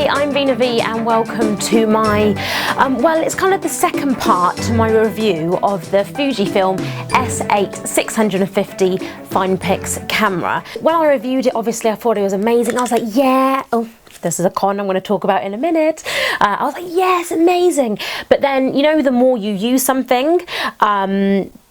Hi, I'm Veena V and welcome to my, well, it's kind of the second part to my review of the Fujifilm s8650 Finepix camera. When I reviewed it, obviously I thought it was amazing. I was like, yeah, oh, this is a con I'm going to talk about in a minute. I was like, yes, amazing. But then, you know, the more you use something,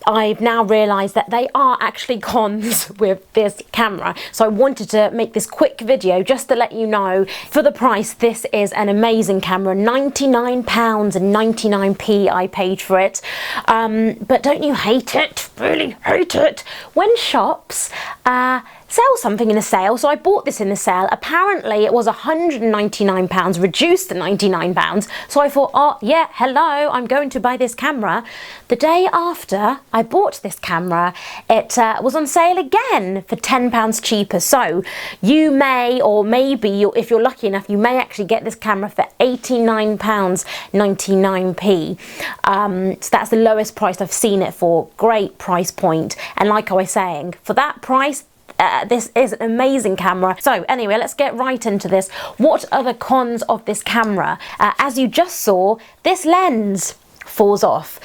I've now realised that they are actually cons with this camera. So I wanted to make this quick video just to let you know, for the price, this is an amazing camera. £99 and 99p I paid for it. But don't you hate it? Really hate it when shops sell something in a sale. So I bought this in the sale. Apparently it was £199, reduced to £99. So I thought, oh yeah, hello, I'm going to buy this camera. The day after I bought this camera, it was on sale again for £10 cheaper. So you may, or maybe if you're lucky enough, you may actually get this camera for £89 99p. So that's the lowest price I've seen it for. Great price point. And like I was saying, for that price, this is an amazing camera. So anyway, let's get right into this. What are the cons of this camera? As you just saw, this lens falls off.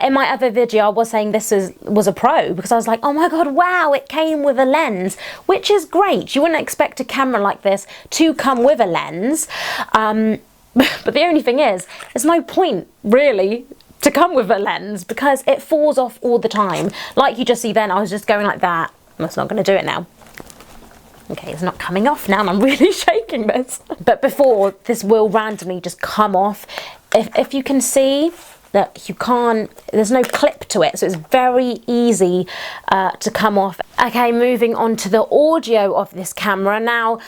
In my other video I was saying this was a pro because I was like, oh my god, wow, it came with a lens, which is great. You wouldn't expect a camera like this to come with a lens, but the only thing is, there's no point really to come with a lens because it falls off all the time. Like you just see then, I was just going like that. That's not going to do it now. Okay, it's not coming off now and I'm really shaking this. But before, this will randomly just come off. If you can see that you can't, there's no clip to it, so it's very easy to come off. Okay, moving on to the audio of this camera. Now,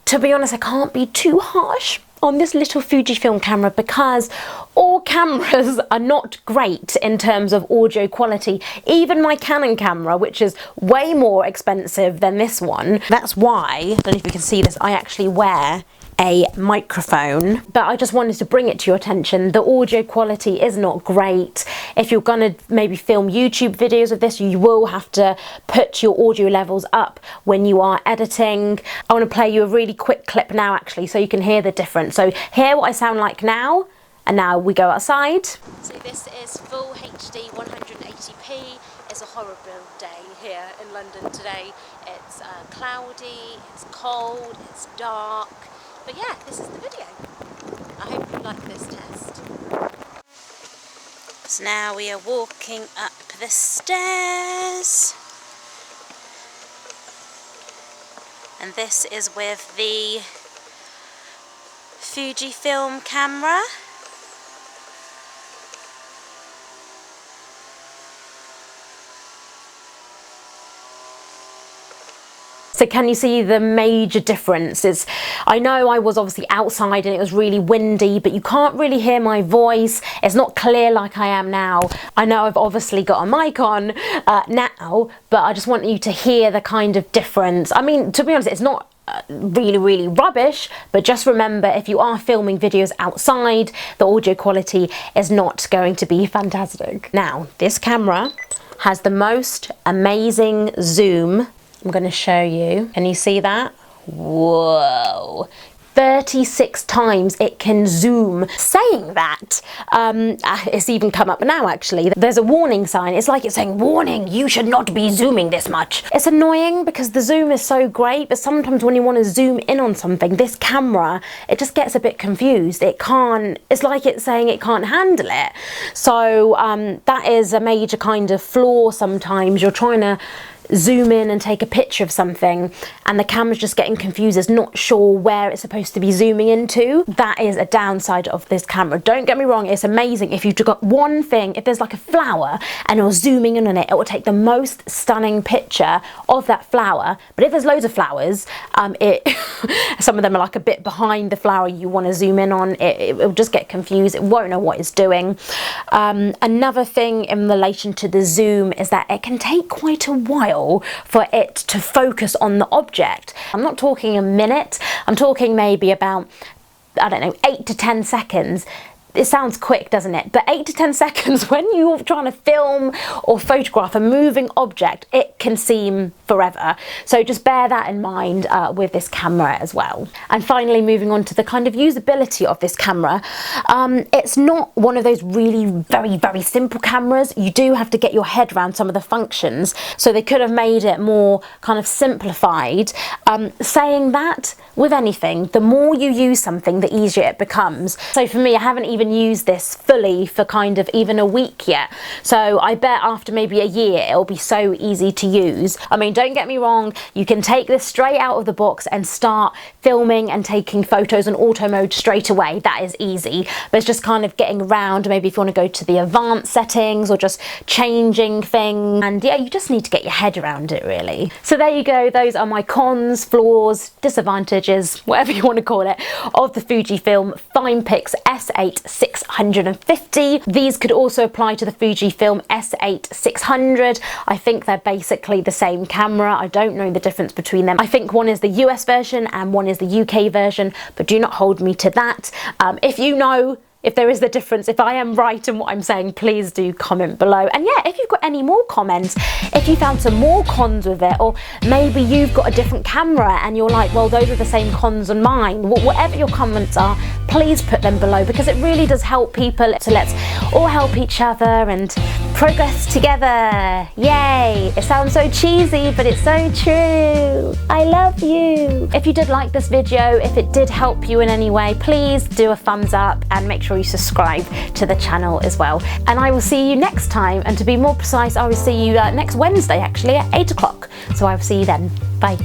to be honest, I can't be too harsh on this little Fujifilm camera because all cameras are not great in terms of audio quality. Even my Canon camera, which is way more expensive than this one. That's why, I don't know if you can see this, I actually wear a microphone, but I just wanted to bring it to your attention. The audio quality is not great. If you're gonna maybe film YouTube videos of this, you will have to put your audio levels up when you are editing. I want to play you a really quick clip now actually so you can hear the difference. So hear what I sound like now, and now we go outside. So this is full HD 180p. It's a horrible day here in London today. It's cloudy, it's cold, it's dark. But yeah, this is the video. I hope you like this test. So now we are walking up the stairs. And this is with the Fujifilm camera. So can you see the major differences? I know I was obviously outside and it was really windy, but you can't really hear my voice. It's not clear like I am now. I know I've obviously got a mic on now, but I just want you to hear the kind of difference. I mean, to be honest, it's not really rubbish, but just remember, if you are filming videos outside, the audio quality is not going to be fantastic. Now, this camera has the most amazing zoom. I'm going to show you. Can you see that? Whoa. 36 times it can zoom. Saying that, it's even come up now actually. There's a warning sign. It's like it's saying, warning, you should not be zooming this much. It's annoying because the zoom is so great, but sometimes when you want to zoom in on something, this camera, it just gets a bit confused. It can't, it's like it's saying it can't handle it. So that is a major kind of flaw sometimes. You're trying to zoom in and take a picture of something and the camera's just getting confused, it's not sure where it's supposed to be zooming into. That is a downside of this camera. Don't get me wrong, it's amazing. If you've got one thing, if there's like a flower and you're zooming in on it, it will take the most stunning picture of that flower. But if there's loads of flowers, some of them are like a bit behind the flower you want to zoom in on, it will just get confused. It won't know what it's doing. Another thing in relation to the zoom is that it can take quite a while for it to focus on the object. I'm not talking a minute, I'm talking maybe about, I don't know, 8 to 10 seconds. It sounds quick, doesn't it? But 8 to 10 seconds when you're trying to film or photograph a moving object, it can seem forever. So just bear that in mind with this camera as well. And finally, moving on to the kind of usability of this camera. It's not one of those really very simple cameras. You do have to get your head around some of the functions, so they could have made it more kind of simplified. Saying that, with anything, the more you use something, the easier it becomes. So for me, I haven't even used this fully for kind of even a week yet. So I bet after maybe a year, it'll be so easy to use. I mean, don't get me wrong, you can take this straight out of the box and start filming and taking photos on auto mode straight away. That is easy, but it's just kind of getting around, maybe if you want to go to the advanced settings or just changing things. And yeah, you just need to get your head around it, really. So there you go. Those are my cons, flaws, disadvantages, whatever you want to call it, of the Fujifilm Finepix s8650. These could also apply to the Fujifilm s8600. I think they're basically the same camera. I don't know the difference between them. I think one is the US version and one is the UK version, but do not hold me to that. If you know, if there is the difference, if I am right in what I'm saying, please do comment below. And yeah, if you've got any more comments, if you found some more cons with it, or maybe you've got a different camera and you're like, well, those are the same cons on mine, whatever your comments are, please put them below, because it really does help people. So let's all help each other and progress together. Yay! It sounds so cheesy, but it's so true. I love you. If you did like this video, if it did help you in any way, please do a thumbs up and make sure you subscribe to the channel as well. And I will see you next time. And to be more precise, I will see you next Wednesday, actually, at 8 o'clock. So I will see you then. Bye.